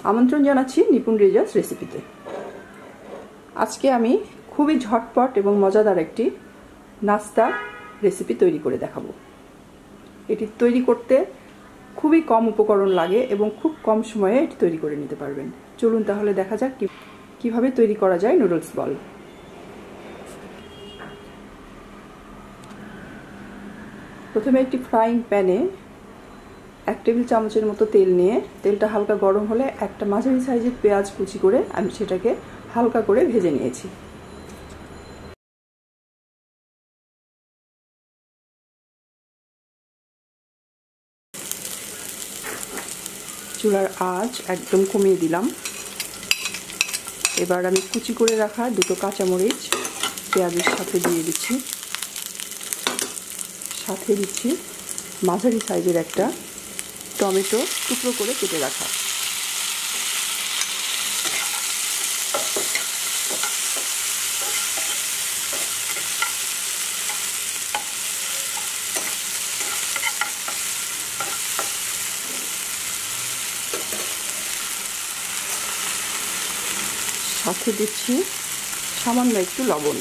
আমন্ত্রণ জানাচ্ছি নিপুণ রেজাস রেসিপিতে। আজকে আমি খুবই ঝটপট এবং মজাদার একটি নাস্তা রেসিপি তৈরি করে দেখাবো। এটি তৈরি করতে খুবই কম উপকরণ লাগে এবং খুব কম সময়ে এটি তৈরি করে নিতে পারবেন। চলুন তাহলে দেখা যাক কিভাবে তৈরি করা যায় নুডলস বল। প্রথমে একটি ফ্রাইং প্যানে 1 টেবিল চামচের মতো তেল নিয়ে তেলটা হালকা গরম হলে একটা মাঝারি সাইজের পেঁয়াজ কুচি করে আমি সেটাকে হালকা করে ভেজে নিয়েছি। চুলার আঁচ একদম কমিয়ে দিলাম। এবার আমি কুচি করে রাখা 2টো কাঁচামরিচ পেঁয়াজের সাথে দিয়ে দিচ্ছি। সাথে দিচ্ছি মাঝারি সাইজের একটা টমেটো টুকরো করে কেটে রাখা। সাথে দিচ্ছি সামান্য একটু লবণ।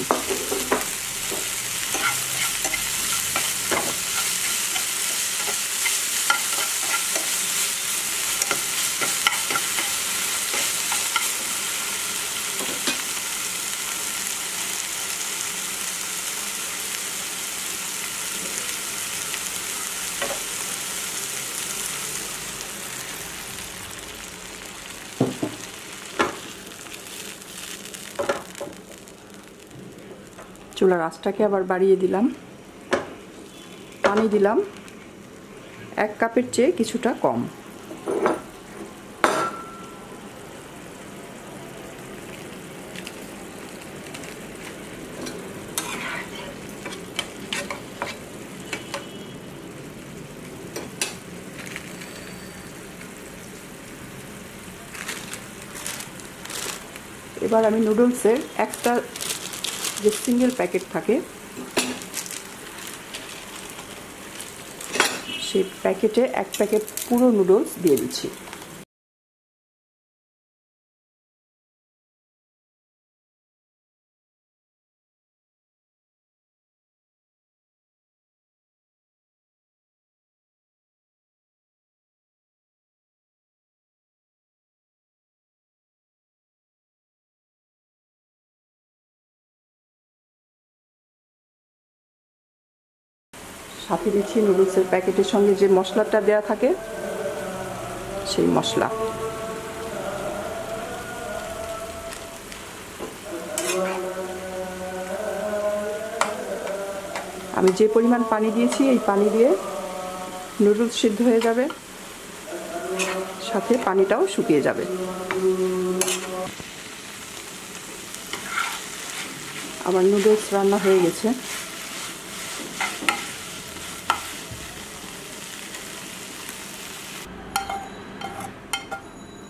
চুলার আঁচটাকে আবার বাড়িয়ে দিলাম। পানি দিলাম 1 কাপের চেয়ে কিছুটা কম। এবার আমি নুডলসের একটা যে সিঙ্গেল প্যাকেট থাকে সেই প্যাকেটে 1 প্যাকেট পুরো নুডলস দিয়ে দিচ্ছি। সাথে দিচ্ছি নুডলসের প্যাকেটের সঙ্গে যে মশলাটা দেয়া থাকে সেই মশলা। আমি যে পরিমাণ পানি দিয়েছি এই পানি দিয়ে নুডলস সিদ্ধ হয়ে যাবে, সাথে পানিটাও শুকিয়ে যাবে। আমার নুডলস রান্না হয়ে গেছে।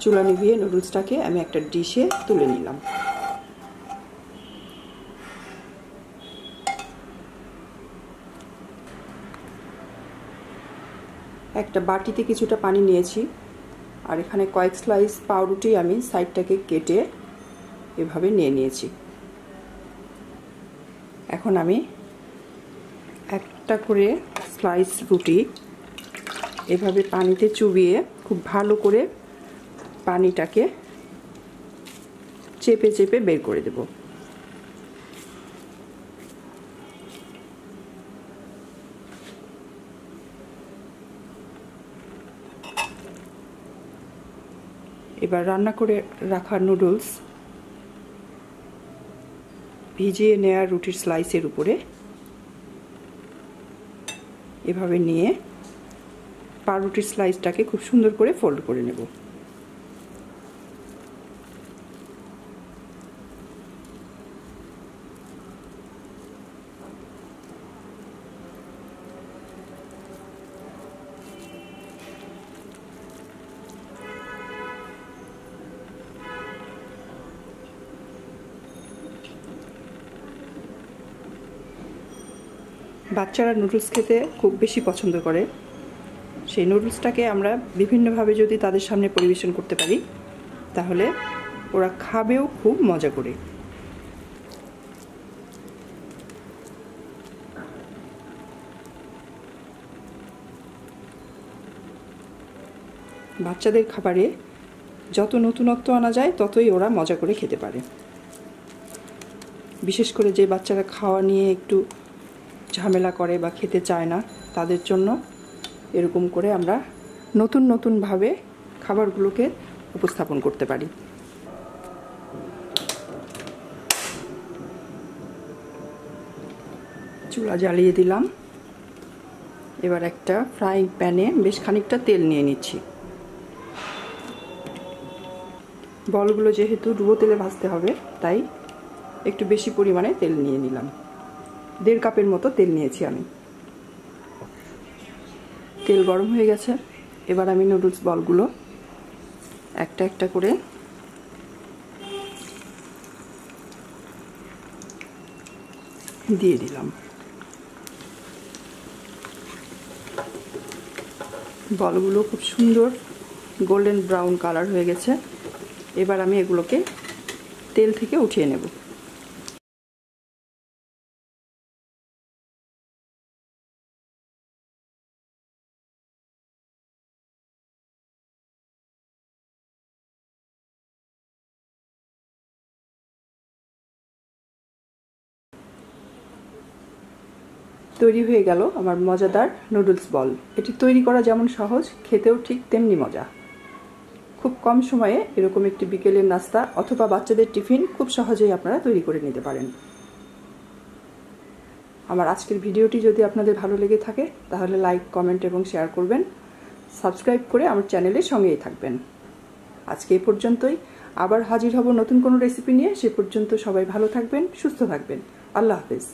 চুলা নিভিয়ে নুডলসটাকে আমি একটা ডিশে তুলে নিলাম। একটা বাটিতে কিছুটা পানি নিয়েছি আর এখানে কয়েক স্লাইস পাউরুটি আমি সাইডটাকে কেটে এভাবে নিয়ে নিয়েছি। এখন আমি একটা করে স্লাইস রুটি এভাবে পানিতে চুবিয়ে খুব ভালো করে পানিটাকে চেপে চেপে বের করে দেব। এবার রান্না করে রাখা নুডলস ভিজিয়ে নেওয়া রুটির স্লাইসের উপরে এভাবে নিয়ে পাউরুটির স্লাইসটাকে খুব সুন্দর করে ফোল্ড করে নেব। বাচ্চারা নুডলস খেতে খুব বেশি পছন্দ করে। সেই নুডলসটাকে আমরা বিভিন্নভাবে যদি তাদের সামনে পরিবেশন করতে পারি তাহলে ওরা খাবেও খুব মজা করে। বাচ্চাদের খাবারে যত নতুনত্ব আনা যায় ততই ওরা মজা করে খেতে পারে। বিশেষ করে যে বাচ্চারা খাওয়া নিয়ে একটু ঝামেলা করে বা খেতে চায় না, তাদের জন্য এরকম করে আমরা নতুন নতুনভাবে খাবারগুলোকে উপস্থাপন করতে পারি। চুলা জ্বালিয়ে দিলাম। এবার একটা ফ্রাইং প্যানে বেশ খানিকটা তেল নিয়ে নিচ্ছি। বলগুলো যেহেতু ডুবো তেলে ভাজতে হবে, তাই একটু বেশি পরিমাণে তেল নিয়ে নিলাম। 1.5 কাপের মতো তেল নিয়েছি আমি। তেল গরম হয়ে গেছে। এবার আমি নুডলস বলগুলো একটা একটা করে দিয়ে দিলাম। বলগুলো খুব সুন্দর গোল্ডেন ব্রাউন কালার হয়ে গেছে। এবার আমি এগুলোকে তেল থেকে উঠিয়ে নেব। তৈরি হয়ে গেল আমার মজাদার নুডলস বল। এটি তৈরি করা যেমন সহজ, খেতেও ঠিক তেমনি মজা। খুব কম সময়ে এরকম একটি বিকেলের নাস্তা অথবা বাচ্চাদের টিফিন খুব সহজেই আপনারা তৈরি করে নিতে পারেন। আমার আজকের ভিডিওটি যদি আপনাদের ভালো লেগে থাকে তাহলে লাইক, কমেন্ট এবং শেয়ার করবেন। সাবস্ক্রাইব করে আমার চ্যানেলের সঙ্গেই থাকবেন। আজকে এই পর্যন্তই। আবার হাজির হব নতুন কোনো রেসিপি নিয়ে। সে পর্যন্ত সবাই ভালো থাকবেন, সুস্থ থাকবেন। আল্লাহ হাফেজ।